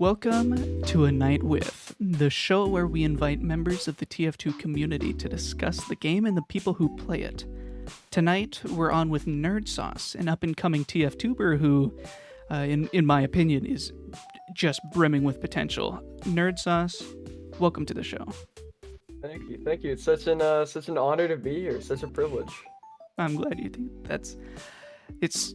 Welcome to A Night With, the show where we invite members of the TF2 community to discuss the game and the people who play it. Tonight, we're on with Nerd Sauce, an up-and-coming TF2ber who, in my opinion, is just brimming with potential. Nerd Sauce, welcome to the show. Thank you. It's such an honor to be here. Such a privilege. I'm glad you think that's. It's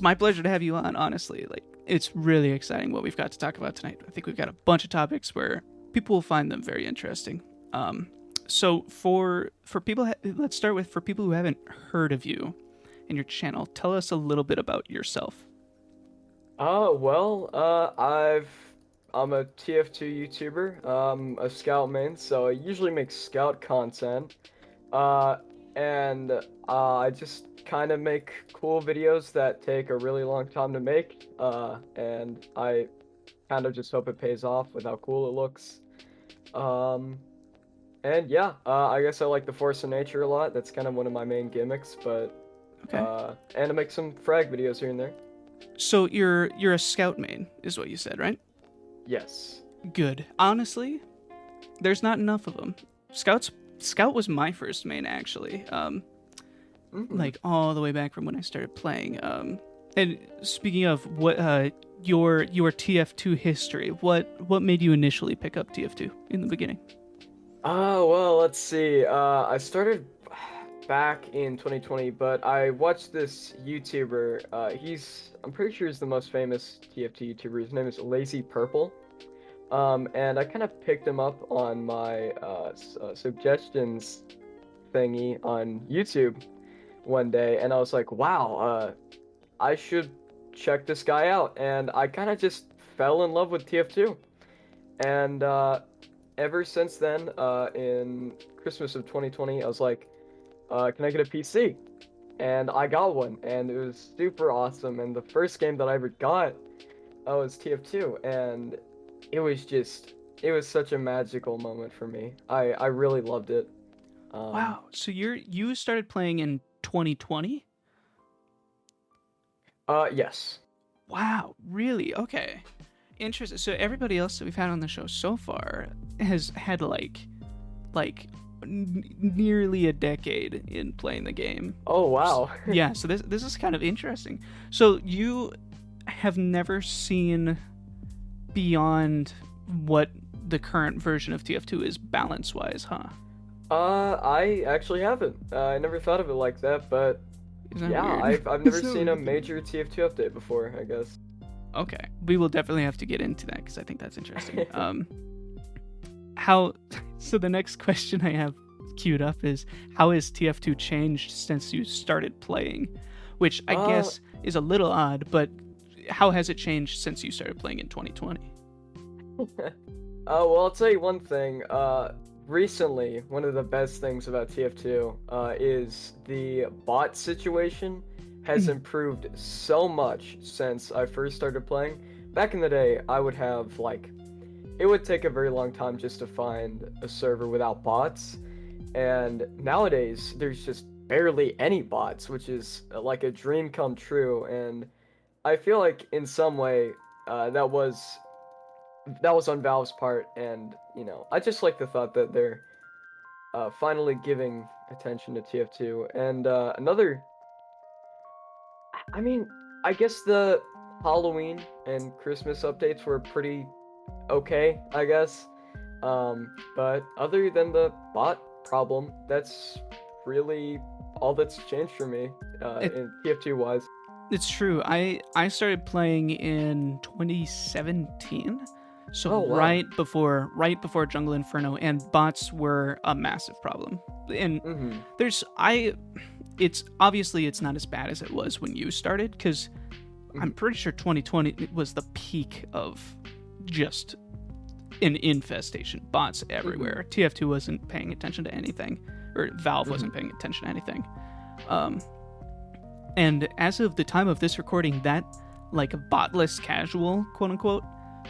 my pleasure to have you on. Honestly, it's really exciting what we've got to talk about tonight. I think we've got a bunch of topics where people will find them very interesting. So for people, let's start with for people who haven't heard of you and your channel. Tell us a little bit about yourself. I'm a TF2 YouTuber, a Scout main, so I usually make Scout content, and I just kind of make cool videos that take a really long time to make, and I kind of just hope it pays off with how cool it looks. And yeah, I guess I like the Force of Nature a lot. That's kind of one of my main gimmicks, but Okay. and I make some frag videos here and there. So you're a Scout main, is what you said, right? Yes. Good. Honestly, there's not enough of them. Scout was my first main, actually. Like all the way back from when I started playing. And speaking of what, your TF2 history, what made you initially pick up TF2 in the beginning? Well, let's see. I started back in 2020, but I watched this YouTuber. I'm pretty sure he's the most famous TF2 YouTuber. His name is Lazy Purple. And I kind of picked him up on my suggestions thingy on YouTube one day, and I was like, wow, I should check this guy out. And I kind of just fell in love with TF2. And ever since then, in Christmas of 2020, I was like, can I get a PC? And I got one, and it was super awesome. And the first game that I ever got was TF2, and it was such a magical moment for me. I really loved it. Wow. So you started playing in 2020? Yes. Wow. Really? Okay. Interesting. So everybody else that we've had on the show so far has had like nearly a decade in playing the game. Oh, wow. Yeah. So this is kind of interesting. So you have never seen beyond what the current version of TF2 is balance-wise, huh? I actually haven't. I never thought of it like that, but yeah, weird? I've never seen a major TF2 update before, I guess. Okay, we will definitely have to get into that because I think that's interesting. So the next question I have queued up is, how has TF2 changed since you started playing? Which I guess is a little odd, but how has it changed since you started playing in 2020? Well, I'll tell you one thing. Recently, one of the best things about TF2 is the bot situation has improved so much since I first started playing. Back in the day, I would have, it would take a very long time just to find a server without bots. And nowadays, there's just barely any bots, which is like a dream come true. And I feel like in some way, that was on Valve's part, and I just like the thought that they're finally giving attention to TF2. And I guess the Halloween and Christmas updates were pretty okay, I guess. But other than the bot problem, that's really all that's changed for me in TF2 wise. It's true. I started playing in 2017. So wow. right before Jungle Inferno, and bots were a massive problem. And it's obviously it's not as bad as it was when you started, because I'm pretty sure 2020 was the peak of just an infestation, bots everywhere. TF2 wasn't paying attention to anything, or Valve wasn't paying attention to anything. And as of the time of this recording, that botless casual, quote unquote,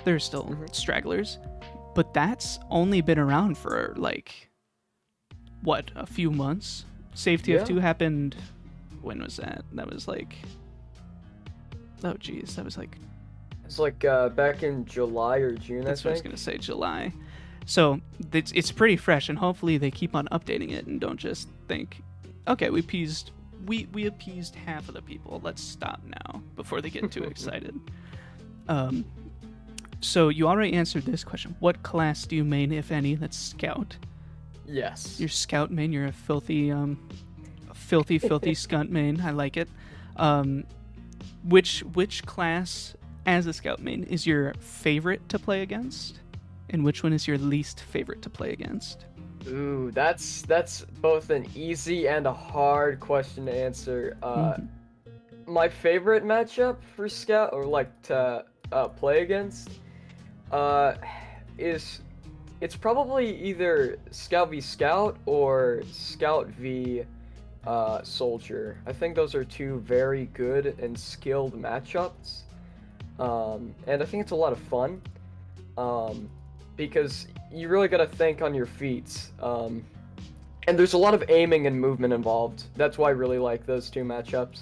there's still stragglers, but that's only been around for a few months. Save TF2 happened. When was that? That was It's like back in July or June, I That's what I was think. gonna say, July. So it's pretty fresh, and hopefully they keep on updating it and don't just think, okay, we appeased half of the people. Let's stop now before they get too excited. Um, so you already answered this question. What class do you main, if any? That's Scout. Yes. You're Scout main. You're a filthy skunt main. I like it. Um, which class as a Scout main is your favorite to play against, and which one is your least favorite to play against? Ooh, that's both an easy and a hard question to answer. Mhm. My favorite matchup for Scout, or like to play against, uh, is it's probably either Scout v Scout or Scout v Soldier. I think those are two very good and skilled matchups, and I think it's a lot of fun, um, because you really gotta think on your feet, and there's a lot of aiming and movement involved. That's why I really like those two matchups.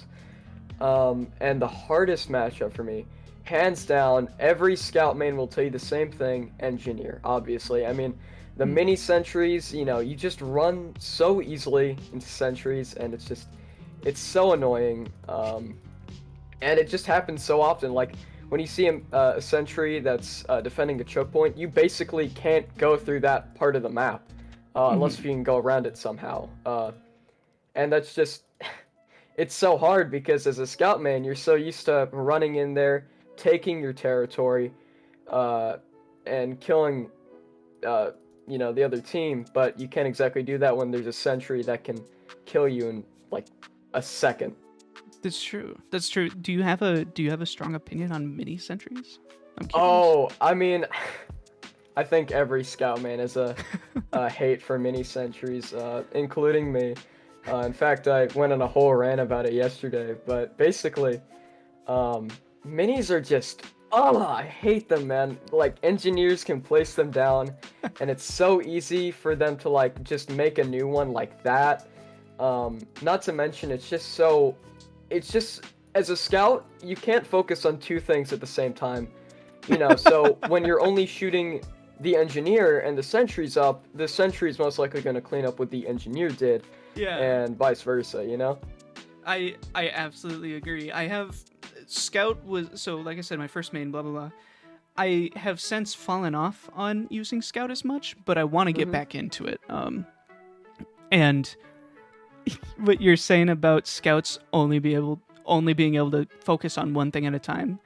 And the hardest matchup for me, hands down, every Scout main will tell you the same thing, Engineer, obviously. I mean, the Hmm. mini sentries, you just run so easily into sentries, and it's so annoying. And it just happens so often. Like, when you see a sentry that's defending a choke point, you basically can't go through that part of the map, unless Hmm. you can go around it somehow. And that's just it's so hard because as a scout man, you're so used to running in there, taking your territory, uh, and killing, uh, the other team. But you can't exactly do that when there's a sentry that can kill you in like a second. That's true. That's true. Do you have a strong opinion on mini sentries? I'm curious. Oh, I mean, I think every scout man is a hate for mini sentries, including me. In fact, I went on a whole rant about it yesterday. But basically, Um, minis are just, oh, I hate them, man. Like, engineers can place them down, and it's so easy for them to, like, just make a new one like that. Not to mention, it's just, as a scout, you can't focus on two things at the same time. So when you're only shooting the engineer and the sentries up, the sentry's most likely going to clean up what the engineer did, Yeah. and vice versa? I absolutely agree. I have Scout was so like I said, my first main, blah blah blah. I have since fallen off on using Scout as much, but I want to get Mm-hmm. back into it. And what you're saying about Scouts only being able to focus on one thing at a time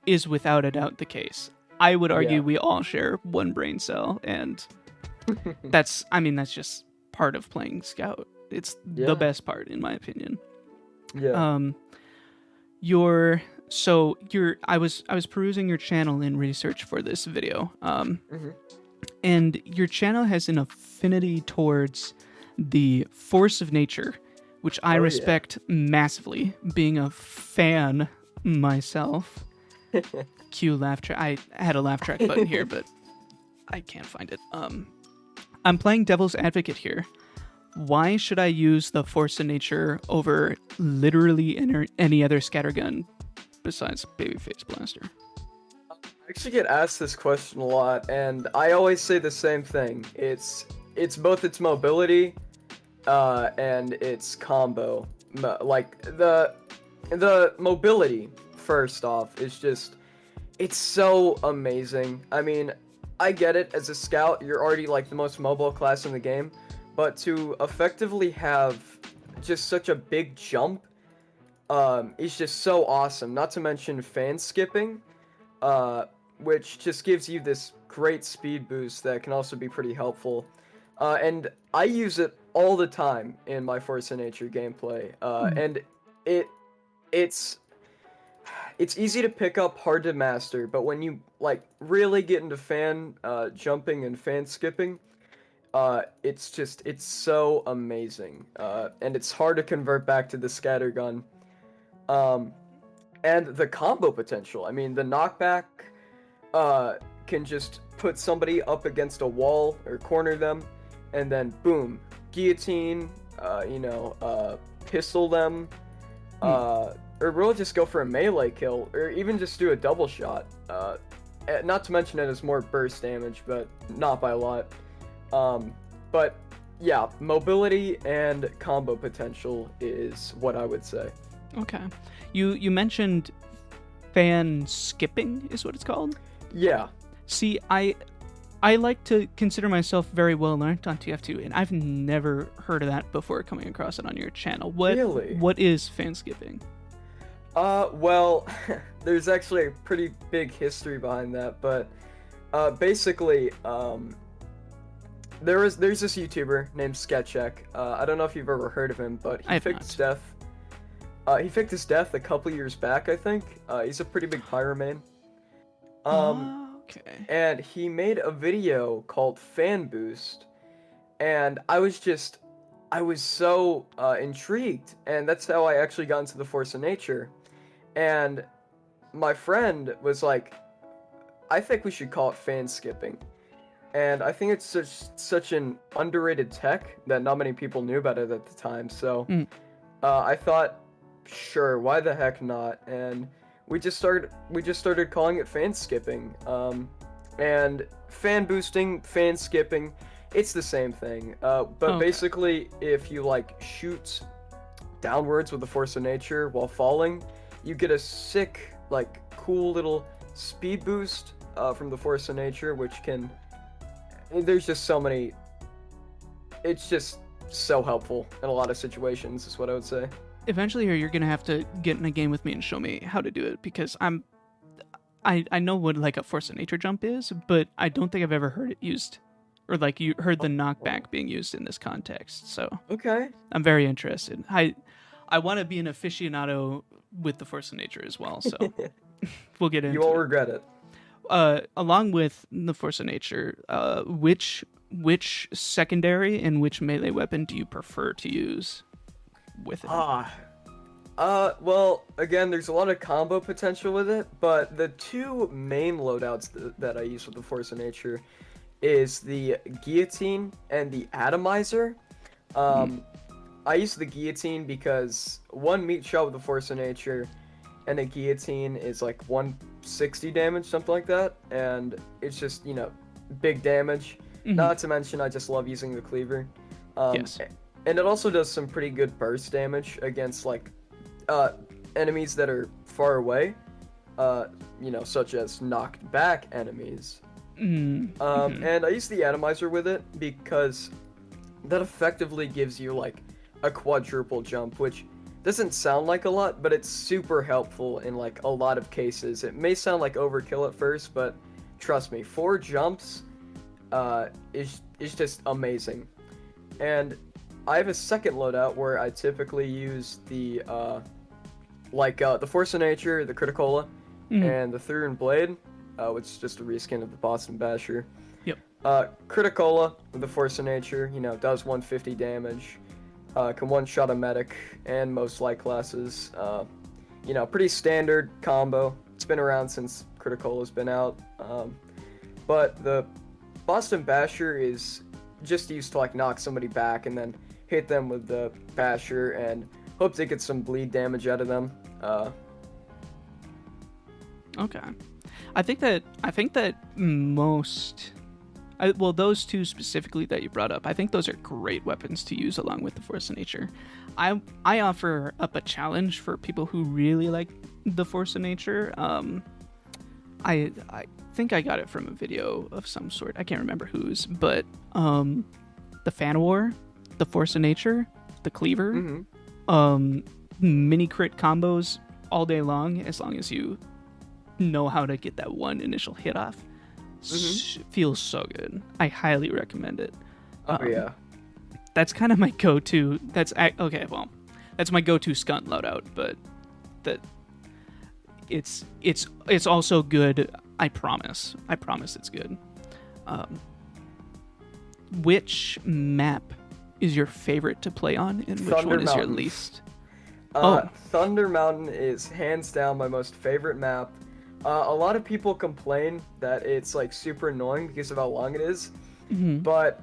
is without a doubt the case. I would argue Yeah. we all share one brain cell, and that's just part of playing Scout. It's the Yeah. best part, in my opinion. Yeah. Um, your so your I was perusing your channel in research for this video. Mm-hmm. And your channel has an affinity towards the force of nature, which I Oh yeah. respect massively. Being a fan myself. Cue laugh track. I had a laugh track button here, but I can't find it. I'm playing devil's advocate here. Why should I use the force of nature over literally any other scattergun besides Babyface Blaster? I actually get asked this question a lot, and I always say the same thing. It's both its mobility, and its combo. Like the mobility, first off, is just it's so amazing. I mean, I get it. As a scout, you're already like the most mobile class in the game, but to effectively have just such a big jump, is just so awesome. Not to mention fan skipping, uh, which just gives you this great speed boost that can also be pretty helpful. And I use it all the time in my Force of Nature gameplay, Mm. and it it's it's easy to pick up, hard to master. But when you like really get into fan jumping and fan skipping, it's so amazing, and it's hard to convert back to the scattergun. Um, and the combo potential. I mean, the knockback uh, can just put somebody up against a wall or corner them, and then boom, guillotine, pistol them, or really just go for a melee kill, or even just do a double shot. Not to mention it is more burst damage, but not by a lot. But yeah, mobility and combo potential is what I would say. Okay. You mentioned fan skipping is what it's called? Yeah. See, I like to consider myself very well learned on TF2, and I've never heard of that before coming across it on your channel. Really? What is fan skipping? Well, there's actually a pretty big history behind that, but basically, there's this YouTuber named Sketchek. I don't know if you've ever heard of him, but he faked his death. He faked his death a couple years back, I think. He's a pretty big pyromane. Okay. And he made a video called Fan Boost, and I was so intrigued, and that's how I actually got into the Force of Nature. And my friend was like, I think we should call it fan skipping. And I think it's such an underrated tech that not many people knew about it at the time. So I thought, sure, why the heck not? And we just started calling it fan skipping. And fan boosting, fan skipping, it's the same thing. But basically, if you like shoot downwards with the Force of Nature while falling, you get a sick, like, cool little speed boost from the Force of Nature, which can... There's just so many... It's just so helpful in a lot of situations, is what I would say. Eventually here, you're going to have to get in a game with me and show me how to do it, because I know what, like, a Force of Nature jump is, but I don't think I've ever heard it used, or, like, you heard the knockback being used in this context, so... Okay. I'm very interested. I want to be an aficionado with the Force of Nature as well, so we'll get into it. You won't regret it. Along with the Force of Nature, which secondary and which melee weapon do you prefer to use with it? Well, again, there's a lot of combo potential with it, but the two main loadouts that I use with the Force of Nature is the Guillotine and the Atomizer. I use the Guillotine because one meat shot with the Force of Nature and a Guillotine is like 160 damage, something like that, and it's just, you know, big damage. Not to mention, I just love using the cleaver. Yes. And it also does some pretty good burst damage against, like, enemies that are far away, you know, such as knocked back enemies. And I use the Atomizer with it because that effectively gives you, like, a quadruple jump, which doesn't sound like a lot, but it's super helpful in, like, a lot of cases. It may sound like overkill at first, but trust me, 4 jumps is just amazing. And I have a second loadout where I typically use the the Force of Nature, the Criticola, and the Through and Blade, which is just a reskin of the Boston Basher. Yep. Criticola with the Force of Nature, you know, does 150 damage, can one-shot a medic and most light classes. You know, pretty standard combo. It's been around since Criticola's been out. But the Boston Basher is just used to, like, knock somebody back and then hit them with the Basher and hope to get some bleed damage out of them. Okay. I think that most... well, those two specifically that you brought up, I think those are great weapons to use along with the Force of Nature. I offer up a challenge for people who really like the Force of Nature. I think I got it from a video of some sort. I can't remember whose, but the Fan War, the Force of Nature, the Cleaver, mini crit combos all day long, as long as you know how to get that one initial hit off. Feels so good. I highly recommend it. Yeah. That's kind of my go-to. That's my go-to skunt loadout, but that it's also good. I promise it's good. Which map is your favorite to play on, and which one is your least? Thunder Mountain is hands down my most favorite map. A lot of people complain that it's, like, super annoying because of how long it is, but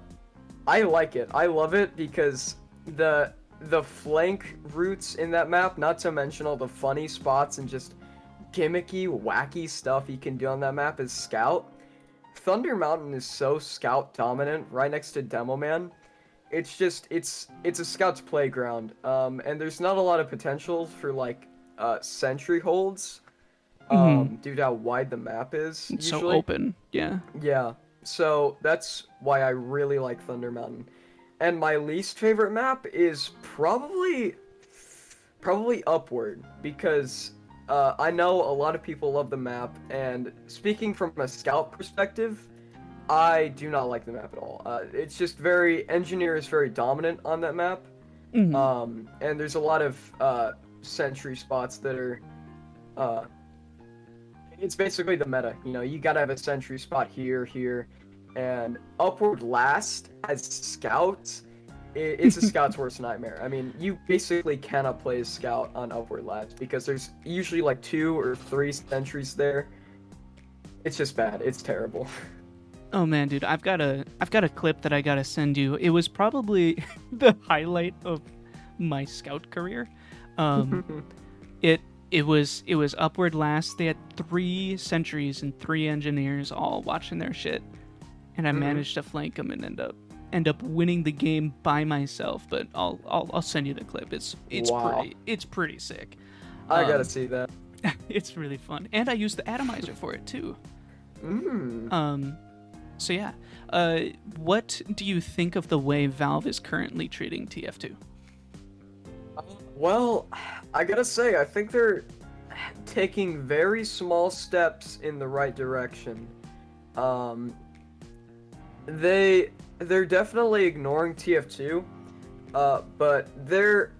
I like it. I love it because the the flank routes in that map, not to mention all the funny spots and just gimmicky, wacky stuff you can do on that map is Scout. Thunder Mountain is so Scout dominant, right next to Demo Man. It's just it's a Scout's playground. And there's not a lot of potential for like sentry holds. Hmm. Due to how wide the map is It's so usually. open. Yeah. Yeah. So that's why I really like Thunder Mountain. And my least favorite map is probably Upward because I know a lot of people love the map, and speaking from a scout perspective, I do not like the map at all. It's just engineer is very dominant on that map, Hmm. and there's a lot of sentry spots that are uh, it's basically the meta. You know, you gotta have a sentry spot here, and Upward last as scouts. It's a scout's worst nightmare. I mean, you basically cannot play as scout on Upward last because there's usually like 2 or 3 sentries there. It's just bad. It's terrible. Oh man, dude, I've got a clip that I gotta send you. It was probably the highlight of my scout career. Um, it it was Upward last. They had 3 sentries and 3 engineers all watching their shit, and I Mhm. managed to flank them and end up winning the game by myself. But I'll send you the clip. Wow. It's pretty sick. I gotta Um, see that. it's really fun, and I used the atomizer for it too. Mm. Um, so yeah, what do you think of the way Valve is currently treating TF2? Well, I gotta say, I think they're taking very small steps in the right direction. Um, they're definitely ignoring TF2, but they're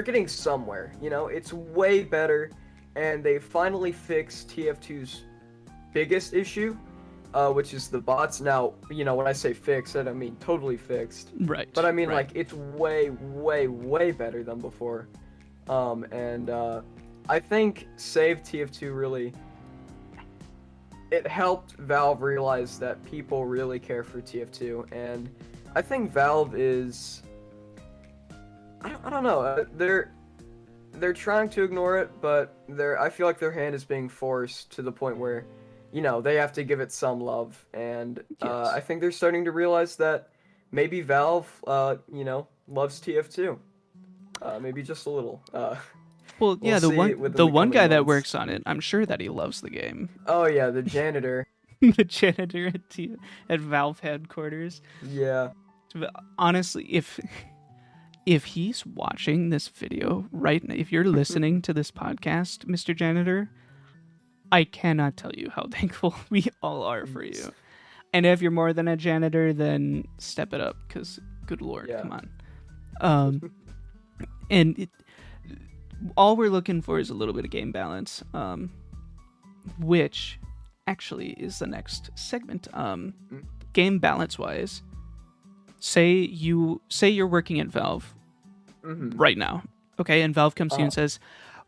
getting somewhere. You know, it's way better, and they finally fixed TF2's biggest issue, which is the bots. Now, you know, when I say fixed, I don't mean totally fixed, Right, but I mean right. like it's way better than before. And I think Save TF2 really it helped Valve realize that people really care for TF2, and I think Valve is I don't know they're trying to ignore it, but I feel like their hand is being forced to the point where you know they have to give it some love, and I Yes. think they're starting to realize that maybe Valve you know loves TF2, maybe just a little. Well, We'll yeah, the see one it within the the one coming guy that months. works on it, I'm sure that he loves the game. Oh yeah, the janitor. The janitor at Valve headquarters. Yeah. But honestly, if he's watching this video right now, if you're listening to this podcast, Mr. Janitor, I cannot tell you how thankful we all are for you. And if you're more than a janitor, then step it up, because good lord, Yeah. come on. Um, and all we're looking for is a little bit of game balance, which actually is the next segment. Mm, Game balance wise, say you're working at Valve mhm. right now, okay, and Valve comes to you Uh, and says,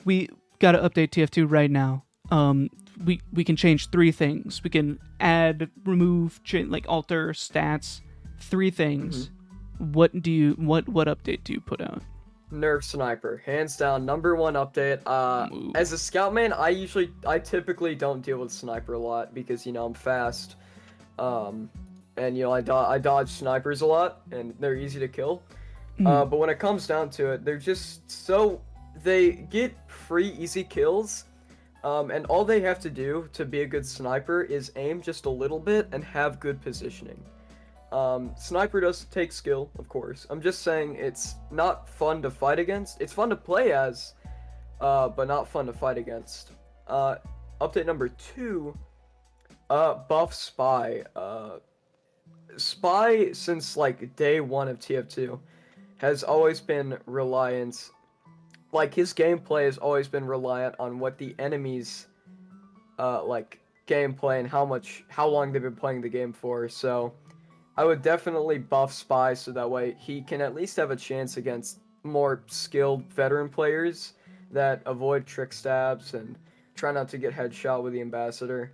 "We got to update TF2 right now. We can change 3 things. We can add, remove, like alter stats. 3 things. mhm. What update do you put out?" Nerf sniper, hands down, #1 update. Ooh. As a scout man, I typically don't deal with sniper a lot because you know I'm fast, um, and you know I dodge snipers a lot, and they're easy to kill. Mm, But when it comes down to it, they're just so they get free easy kills. And all they have to do to be a good sniper is aim just a little bit and have good positioning. Sniper does take skill, of course. I'm just saying it's not fun to fight against. It's fun to play as, but not fun to fight against. Uh, Update #2, buff Spy. Spy, since like day one of TF2, has always been reliant. Like his gameplay has always been reliant on what the enemies, like gameplay and how long they've been playing the game for. So I would definitely buff Spy so that way he can at least have a chance against more skilled veteran players that avoid trick stabs and try not to get headshot with the ambassador.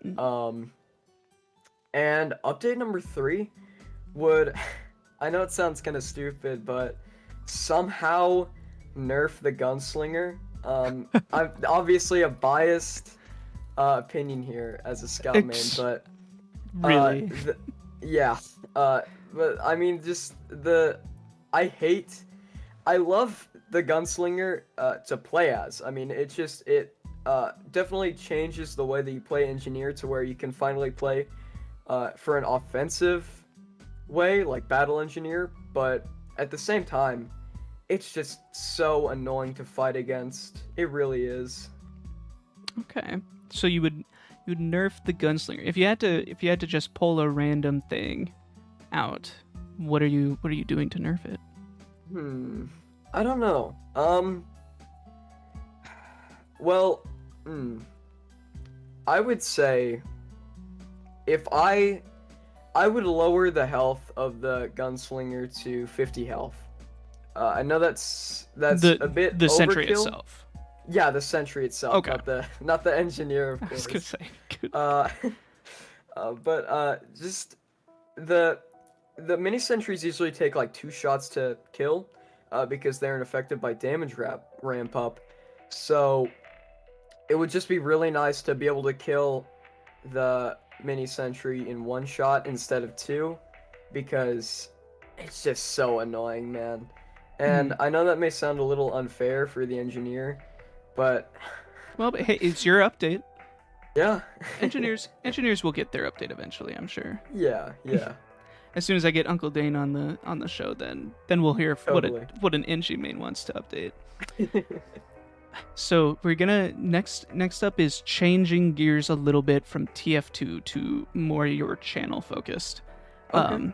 mm, Um, and update #3 would I know it sounds kind of stupid, but somehow nerf the gunslinger. I'm obviously a biased opinion here as a scout main, but Really? yeah. But I mean, just I hate. I love the gunslinger to play as. I mean, it definitely changes the way that you play engineer to where you can finally play for an offensive way, like battle engineer, but at the same time, it's just so annoying to fight against. It really is. Okay. So you would nerf the gunslinger. If you had to just pull a random thing out, what are you doing to nerf it? I don't know. Well, I would say if I would lower the health of the gunslinger to 50 health. I know that's a bit The sentry overkill. itself. Yeah, the sentry itself, Okay. not the engineer, of I was course. gonna say. Good. Uh, but just the mini sentries usually take like 2 shots to kill, because they aren't affected by damage ramp up. So it would just be really nice to be able to kill the mini sentry in 1 shot instead of 2, because it's just so annoying, man. And I know that may sound a little unfair for the engineer, but Well, but hey, it's your update. yeah. Engineers will get their update eventually, I'm sure. Yeah, yeah. As soon as I get Uncle Dane on the show, then we'll hear Totally. what an NG main wants to update. So we're gonna next up is changing gears a little bit from TF2 to more your channel focused. Okay.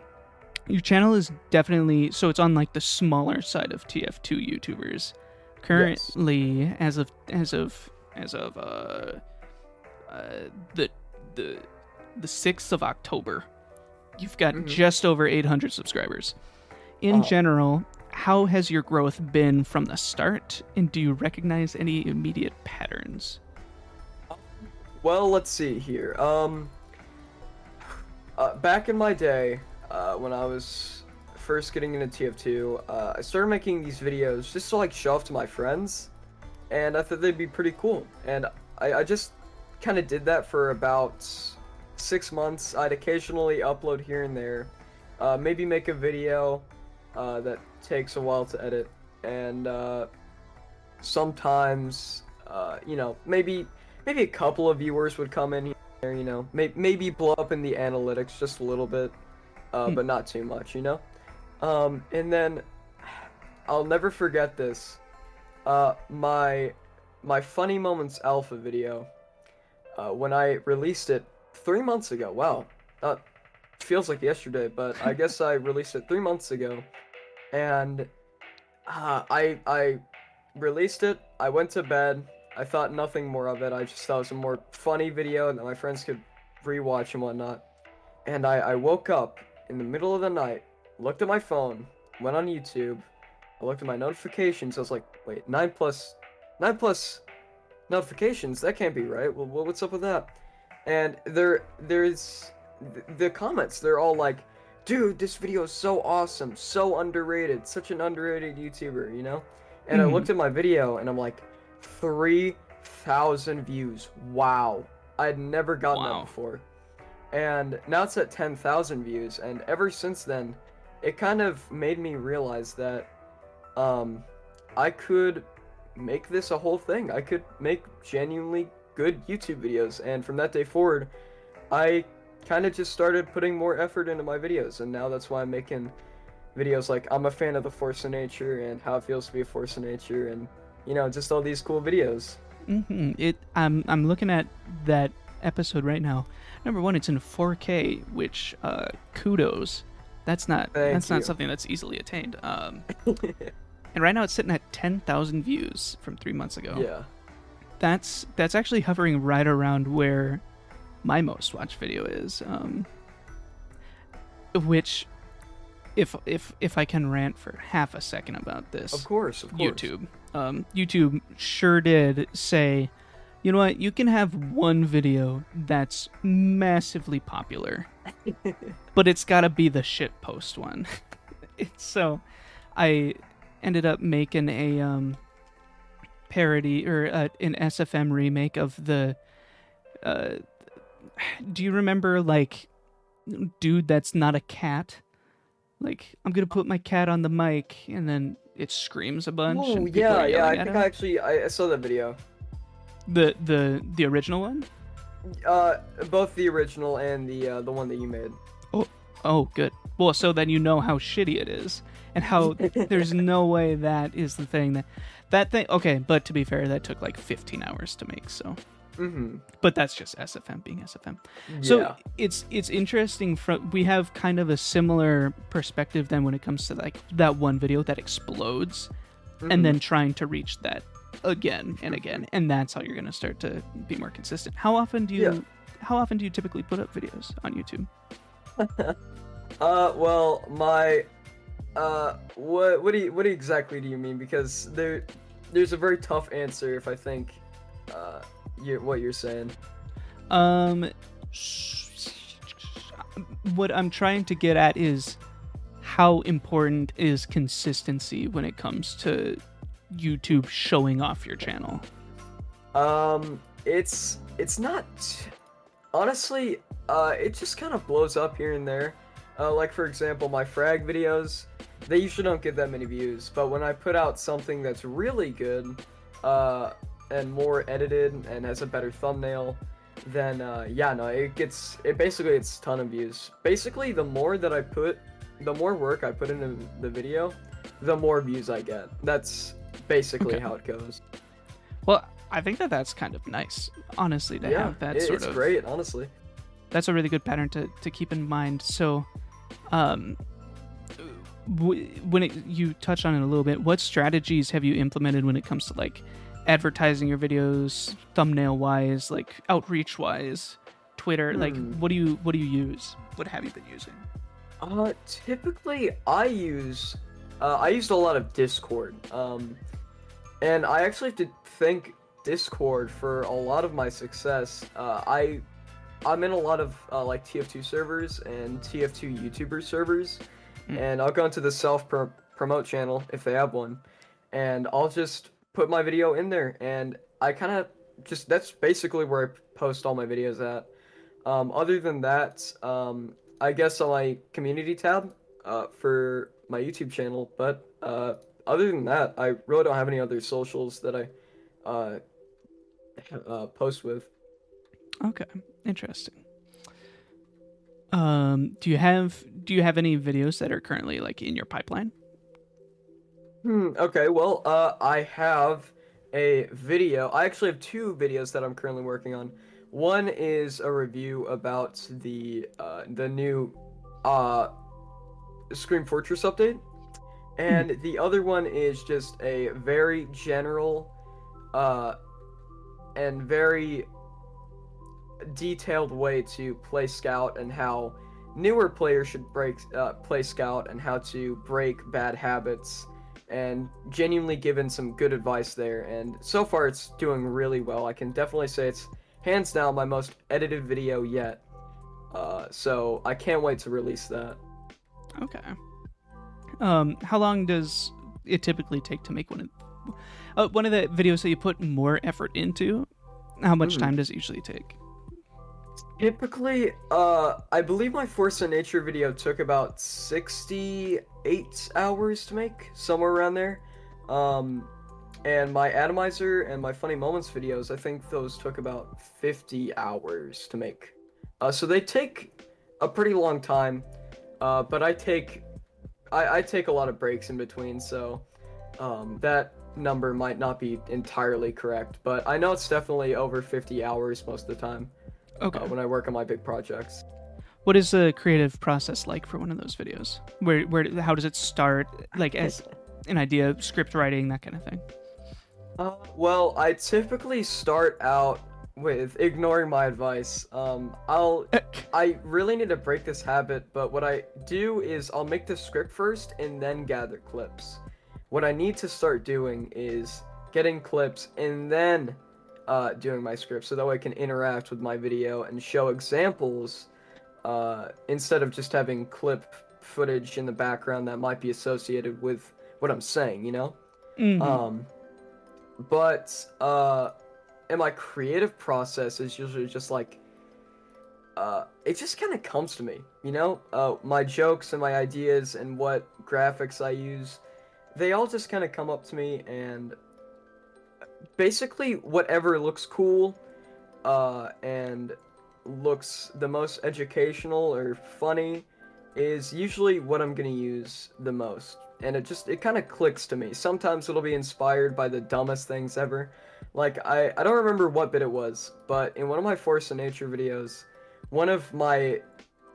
Your channel is definitely, so it's on like the smaller side of TF2 YouTubers. Currently, as of the 6th of October, you've got just over 800 subscribers. In general, how has your growth been from the start, and do you recognize any immediate patterns? Well, let's see here. Back in my day, when I was first getting into TF2, I started making these videos just to like show off to my friends, and I thought they'd be pretty cool. And I just kind of did that for about 6 months. I'd occasionally upload here and there, maybe make a video that takes a while to edit, and sometimes, maybe a couple of viewers would come in here, maybe blow up in the analytics just a little bit, but not too much, and then I'll never forget this. My Funny Moments Alpha video, when I released it 3 months ago. Wow, feels like yesterday, but I guess I released it 3 months ago, and I released it. I went to bed. I thought nothing more of it. I just thought it was a more funny video that my friends could rewatch and whatnot. And I woke up in the middle of the night, looked at my phone, went on YouTube. I looked at my notifications. I was like, wait, 9 plus notifications? That can't be right. Well, what's up with that? And there's the comments. They're all like, dude, this video is so awesome, so underrated, such an underrated YouTuber, And I looked at my video and I'm like, 3,000 views. Wow. I'd never gotten that before. And now it's at 10,000 views, and ever since then, it kind of made me realize that I could make this a whole thing. I could make genuinely good YouTube videos, and from that day forward, I kind of just started putting more effort into my videos, and now that's why I'm making videos like I'm a fan of the Force of Nature and how it feels to be a Force of Nature, and just all these cool videos. I'm looking at that episode right now. Number one, it's in 4K, which kudos. That's not something that's easily attained. And right now it's sitting at 10,000 views from 3 months ago. Yeah. That's actually hovering right around where my most watched video is. Which, if I can rant for half a second about this, of course. YouTube. YouTube sure did say, you know what, you can have one video that's massively popular, but it's gotta be the shitpost one. So, ended up making a parody or an SFM remake of the. Uh, do you remember like, dude, that's not a cat? Like, I'm gonna put my cat on the mic, and then it screams a bunch, Oh and people are yeah, yelling I at think him. I saw that video. The original one. Uh, both the original and the one that you made. Oh, oh, good. Well, so then you know how shitty it is, and how there's no way that is the thing that thing. Okay, but to be fair, that took like 15 hours to make. So, but that's just SFM being SFM. So Yeah. it's interesting. We have kind of a similar perspective then when it comes to like that one video that explodes, and then trying to reach that again and again, and that's how you're gonna start to be more consistent. How often do you? Yeah. How often do you typically put up videos on YouTube? Well, my, what exactly do you mean? Because there's a very tough answer if I think, what you're saying. Um, what I'm trying to get at is how important is consistency when it comes to YouTube showing off your channel? It's not, honestly, it just kind of blows up here and there. Like for example, my frag videos, they usually don't get that many views, but when I put out something that's really good, and more edited and has a better thumbnail, then yeah, no, it basically gets a ton of views. Basically, the more work I put into the video, the more views I get. That's basically Okay. how it goes. Well, I think that's kind of nice, honestly, to Yeah, have that sort it's of. great, honestly. That's a really good pattern to keep in mind. So, you touched on it a little bit, what strategies have you implemented when it comes to like advertising your videos, thumbnail wise, like outreach wise, Twitter? Like, what do you use? What have you been using? Typically I used a lot of Discord. And I actually have to thank Discord for a lot of my success. I'm in a lot of like TF2 servers and TF2 YouTuber servers, and I'll go into the promote channel if they have one, and I'll just put my video in there, and I kind of just that's basically where I post all my videos at. Other than that, I guess on my community tab for my YouTube channel, but other than that, I really don't have any other socials that I post with. Okay, interesting. Do you have any videos that are currently like in your pipeline? Okay, well, I have a video. I actually have two videos that I'm currently working on. One is a review about the new Scream Fortress update, and the other one is just a very general and very detailed way to play Scout and how newer players should play Scout and how to break bad habits, and genuinely given some good advice there. And so far, it's doing really well. I can definitely say it's hands down my most edited video yet. So I can't wait to release that. Okay. How long does it typically take to make one of the videos that you put more effort into? How much time does it usually take? Typically, I believe my Force of Nature video took about 68 hours to make, somewhere around there. And my Atomizer and my Funny Moments videos, I think those took about 50 hours to make. So they take a pretty long time, but I take a lot of breaks in between, so that number might not be entirely correct, but I know it's definitely over 50 hours most of the time. Okay. When I work on my big projects. What is the creative process like for one of those videos? How does it start? Like as an idea, script writing, that kind of thing. Well, I typically start out with ignoring my advice. I really need to break this habit, but what I do is I'll make the script first and then gather clips. What I need to start doing is getting clips and then doing my script, so that way I can interact with my video and show examples instead of just having clip footage in the background that might be associated with what I'm saying, you know? Mm-hmm. Um, but and my creative process is usually just like it just kind of comes to me, you know? My jokes and my ideas and what graphics I use, they all just kind of come up to me, and basically whatever looks cool and looks the most educational or funny is usually what I'm gonna use the most. And it kind of clicks to me. Sometimes it'll be inspired by the dumbest things ever. Like I don't remember what bit it was, but in one of my Force of Nature videos, one of my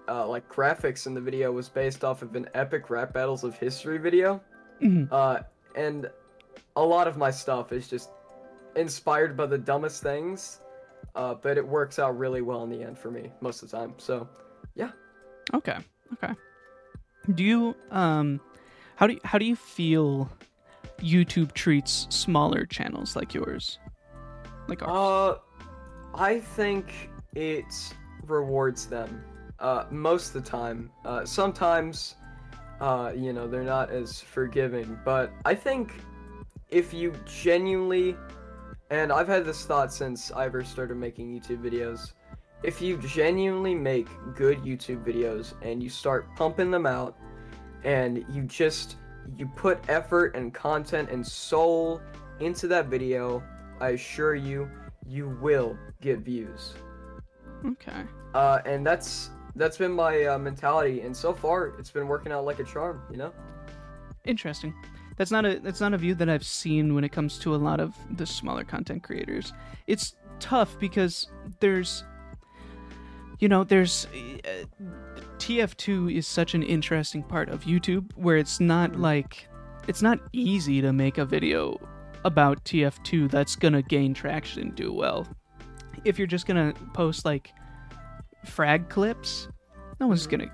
like graphics in the video was based off of an epic rap battles of history video. Mm-hmm. Uh, and a lot of my stuff is just inspired by the dumbest things, but it works out really well in the end for me most of the time. So, yeah. Okay. Okay. Do you how do you feel YouTube treats smaller channels like yours, like ours? I think it rewards them most of the time. Sometimes, they're not as forgiving, but I think if you genuinely, and I've had this thought since I first started making YouTube videos, if you genuinely make good YouTube videos and you start pumping them out and you put effort and content and soul into that video, I assure you, you will get views. Okay. And that's been my mentality, and so far it's been working out like a charm, you know. Interesting. That's not a view that I've seen when it comes to a lot of the smaller content creators. It's tough because there's TF2 is such an interesting part of YouTube where it's not like it's not easy to make a video about TF2 that's gonna gain traction and do well. If you're just gonna post like frag clips, no one's gonna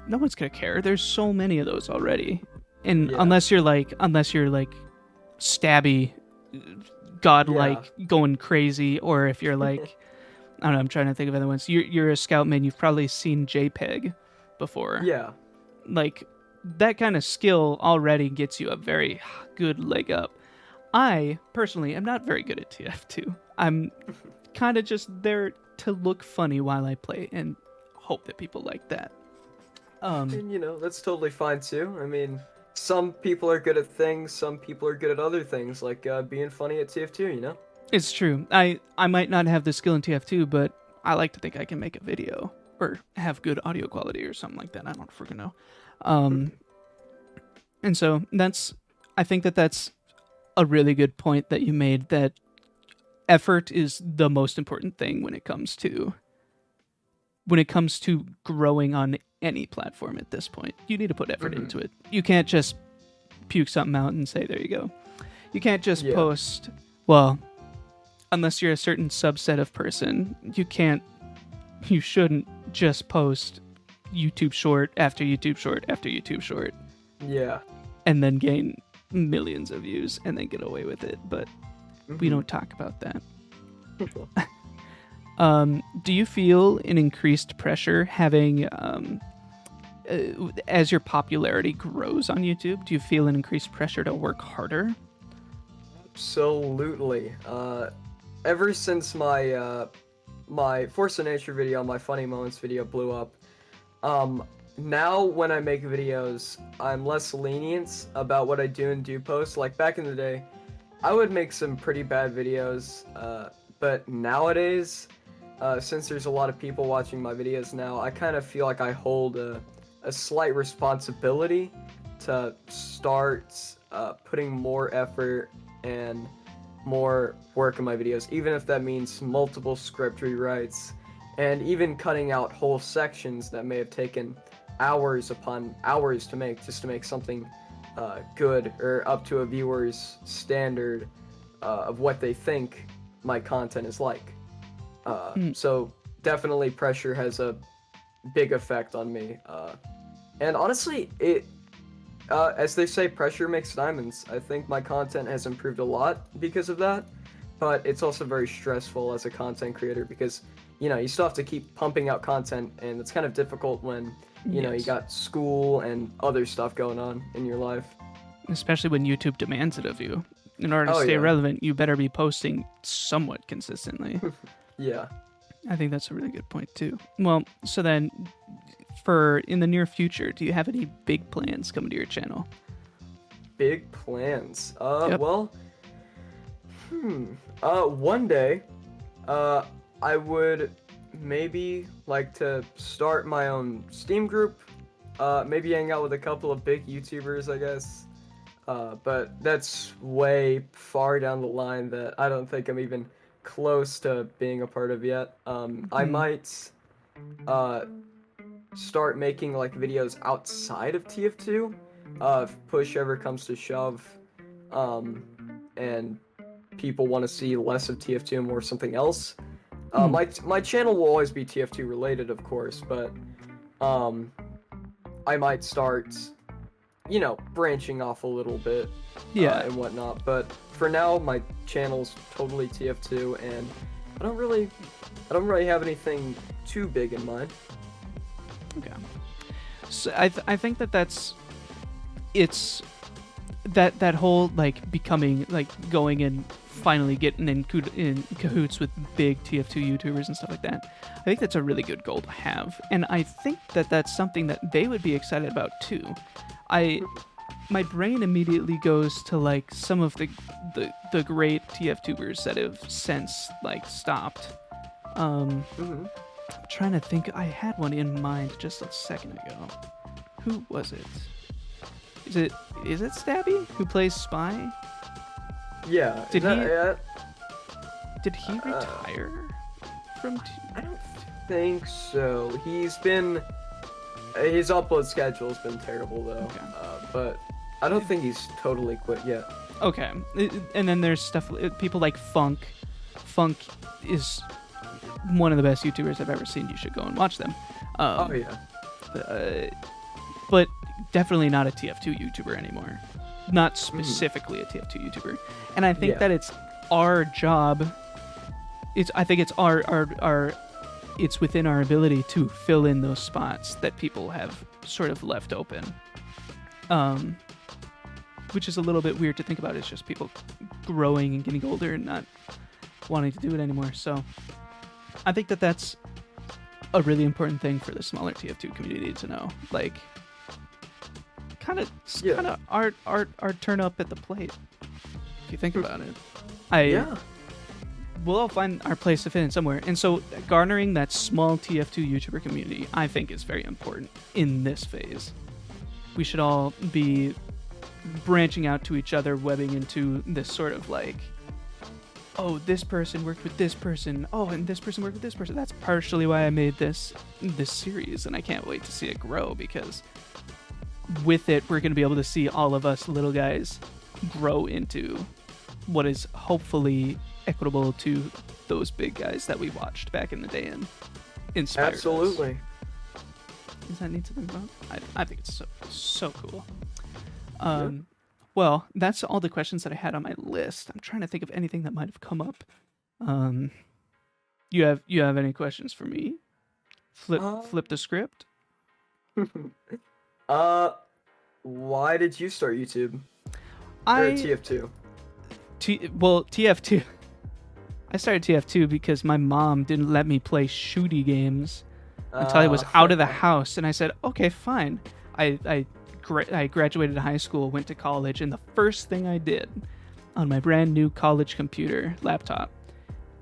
care. There's so many of those already. And Yeah. unless you're like stabby, godlike, going crazy, or if you're like, I don't know, I'm trying to think of other ones. You're a scoutman. You've probably seen JPEG before. Yeah. Like that kind of skill already gets you a very good leg up. I personally am not very good at TF2. I'm kind of just there to look funny while I play and hope that people like that. And that's totally fine too. I mean, some people are good at things, some people are good at other things, like being funny at TF2, you know? It's true. I might not have the skill in TF2, but I like to think I can make a video or have good audio quality or something like that. I don't freaking know. And so I think that's a really good point that you made, that effort is the most important thing when it comes to growing on any platform at this point. You need to put effort into it. You can't just puke something out and say, there you go. You can't just post, well, unless you're a certain subset of person, you shouldn't just post YouTube short after YouTube short after YouTube short. Yeah. And then gain millions of views and then get away with it. But we don't talk about that. Do you feel an increased pressure having, as your popularity grows on YouTube, do you feel an increased pressure to work harder? Absolutely. Ever since my Force of Nature video, my Funny Moments video blew up, now when I make videos, I'm less lenient about what I do and do post. Like back in the day, I would make some pretty bad videos, but nowadays, since there's a lot of people watching my videos now, I kind of feel like I hold a slight responsibility to start putting more effort and more work in my videos, even if that means multiple script rewrites and even cutting out whole sections that may have taken hours upon hours to make, just to make something good or up to a viewer's standard of what they think my content is like. So definitely pressure has a big effect on me. And honestly, as they say, pressure makes diamonds. I think my content has improved a lot because of that, but it's also very stressful as a content creator because, you still have to keep pumping out content, and it's kind of difficult when, you got school and other stuff going on in your life. especially when YouTube demands it of you. In order to Oh, stay yeah. relevant, you better be posting somewhat consistently. Yeah. I think that's a really good point too. Well, so then for in the near future, do you have any big plans coming to your channel? Big plans. Yep. Well, one day, uh, I would maybe like to start my own Steam group. Maybe hang out with a couple of big YouTubers, I guess. But that's way far down the line that I don't think I'm even close to being a part of yet. I Hmm. might uh, start making like videos outside of TF2, if push ever comes to shove, um, and people want to see less of TF2 and more something else. Hmm. My channel will always be TF2 related, of course, but um, I might start, branching off a little bit, Yeah. and whatnot. But for now, my channel's totally TF2, and I don't really have anything too big in mind. Okay. So I think that's it's that whole like becoming like going and finally getting in cahoots with big TF2 YouTubers and stuff like that. I think that's a really good goal to have, and I think that that's something that they would be excited about too. My brain immediately goes to like some of the great TF2bers that have since like stopped. Hmm. I'm trying to think. I had one in mind just a second ago. Who was it? Is it Stabby who plays Spy? Yeah. Did is that, he- yeah, Did he retire from? I don't think so. His upload schedule's been terrible though. Okay. But I don't think he's totally quit yet. Okay, and then there's stuff. People like Funk. Funk is one of the best YouTubers I've ever seen. You should go and watch them. Oh yeah. But definitely not a TF2 YouTuber anymore. Not specifically a TF2 YouTuber. And I think Yeah. that it's our job. I think it's our it's within our ability to fill in those spots that people have sort of left open. Which is a little bit weird to think about. It's just people growing and getting older and not wanting to do it anymore. So I think that that's a really important thing for the smaller TF2 community to know. Like, kind of our turn up at the plate. If you think about it, Yeah. we'll all find our place to fit in somewhere. And so garnering that small TF2 YouTuber community, I think, is very important in this phase. We should all be branching out to each other, webbing into this sort of like, oh, this person worked with this person. Oh, and this person worked with this person. That's partially why I made this series, and I can't wait to see it grow, because with it, we're going to be able to see all of us little guys grow into what is hopefully equitable to those big guys that we watched back in the day and inspired Absolutely. us. Is that neat to think about? I think it's so cool. Well, that's all the questions that I had on my list. I'm trying to think of anything that might have come up. You have any questions for me? Flip the script. Why did you start YouTube? I Or TF2? TF2. I started TF2 because my mom didn't let me play shooty games until I was out of the house, and I said, okay, fine. I graduated high school, went to college, and the first thing I did on my brand new college computer laptop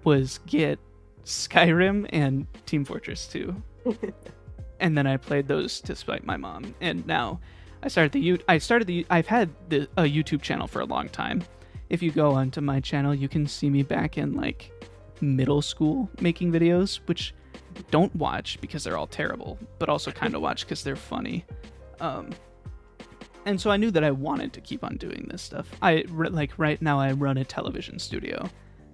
was get Skyrim and Team Fortress 2. And then I played those despite my mom. And now I've had a YouTube channel for a long time. If you go onto my channel, you can see me back in like middle school making videos, which don't watch because they're all terrible, but also kind of watch because they're funny. And so I knew that I wanted to keep on doing this stuff. Right now I run a television studio.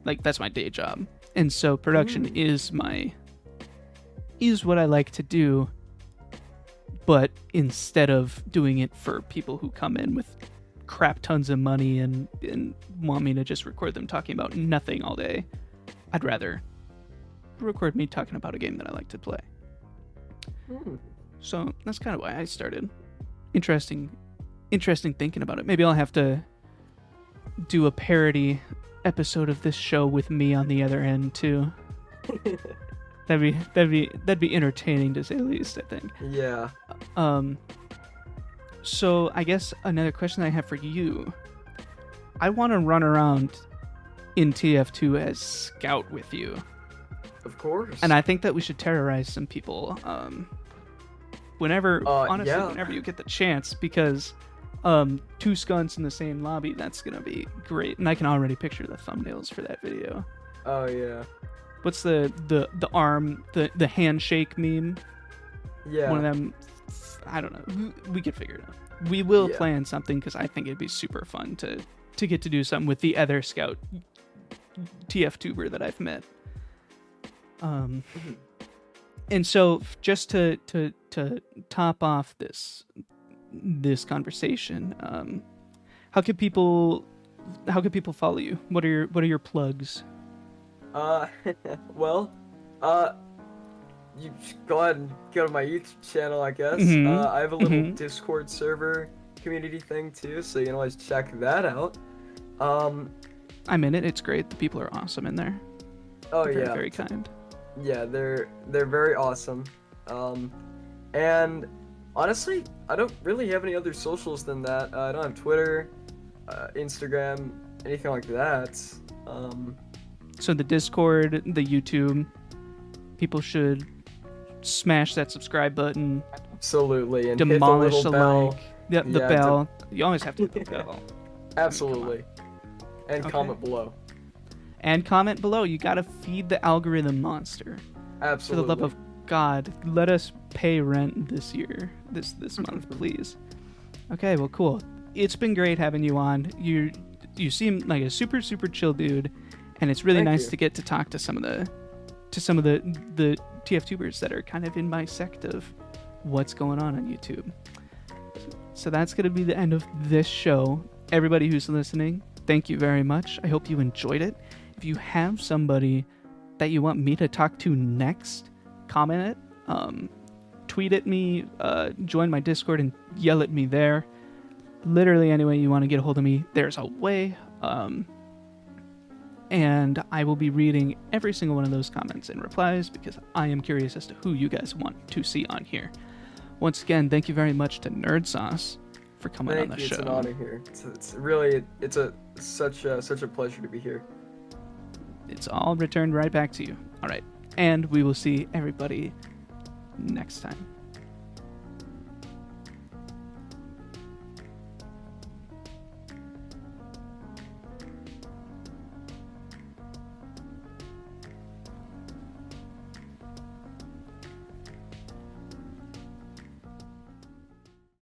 Like, that's my day job. And so production is what I like to do. But instead of doing it for people who come in with crap tons of money and want me to just record them talking about nothing all day, I'd rather record me talking about a game that I like to play. So that's kind of why I started. Interesting interesting thinking about it. Maybe I'll have to do a parody episode of this show with me on the other end too. That'd be entertaining to say the least, I think. Yeah. So I guess another question I have for you. I want to run around in TF2 as Scout with you. Of course. And I think that we should terrorize some people. Whenever you get the chance, because two skunts in the same lobby, that's gonna be great. And I can already picture the thumbnails for that video. Oh yeah. What's the arm, the handshake meme? Yeah. One of them. I don't know. We could figure it out. We will plan something because I think it'd be super fun to get to do something with the other Scout TF2er that I've met. And so just to top off this conversation, how could people follow you? What are your plugs? Well, you just go ahead and go to my YouTube channel, I guess. I have a little Discord server community thing too, so you can always check that out. I'm in it. It's great. The people are awesome in there. Oh they're yeah, very kind. Yeah, they're very awesome. And honestly, I don't really have any other socials than that. I don't have Twitter, Instagram, anything like that. So the Discord, the YouTube, people should smash that subscribe button. Absolutely, and demolish hit the bell. like. Yep, the bell. You always have to hit the bell. Absolutely. And comment below. And comment below. You gotta feed the algorithm monster. Absolutely. For the love of God, let us pay rent this year, this month, please. Okay, well, cool. It's been great having you on. You seem like a super chill dude, and it's really nice to get to talk to some of the TF2bers that are kind of in my sect of what's going on YouTube. So that's going to be the end of this show. Everybody who's listening, thank you very much. I hope you enjoyed it. If you have somebody that you want me to talk to next, comment it, tweet at me, join my Discord and yell at me there. Literally any way you want to get a hold of me, there's a way. And I will be reading every single one of those comments and replies because I am curious as to who you guys want to see on here. Once again, thank you very much to Nerd Sauce for coming on the show. It's an honor here. It's really such a pleasure to be here. It's all returned right back to you. All right, and we will see everybody next time.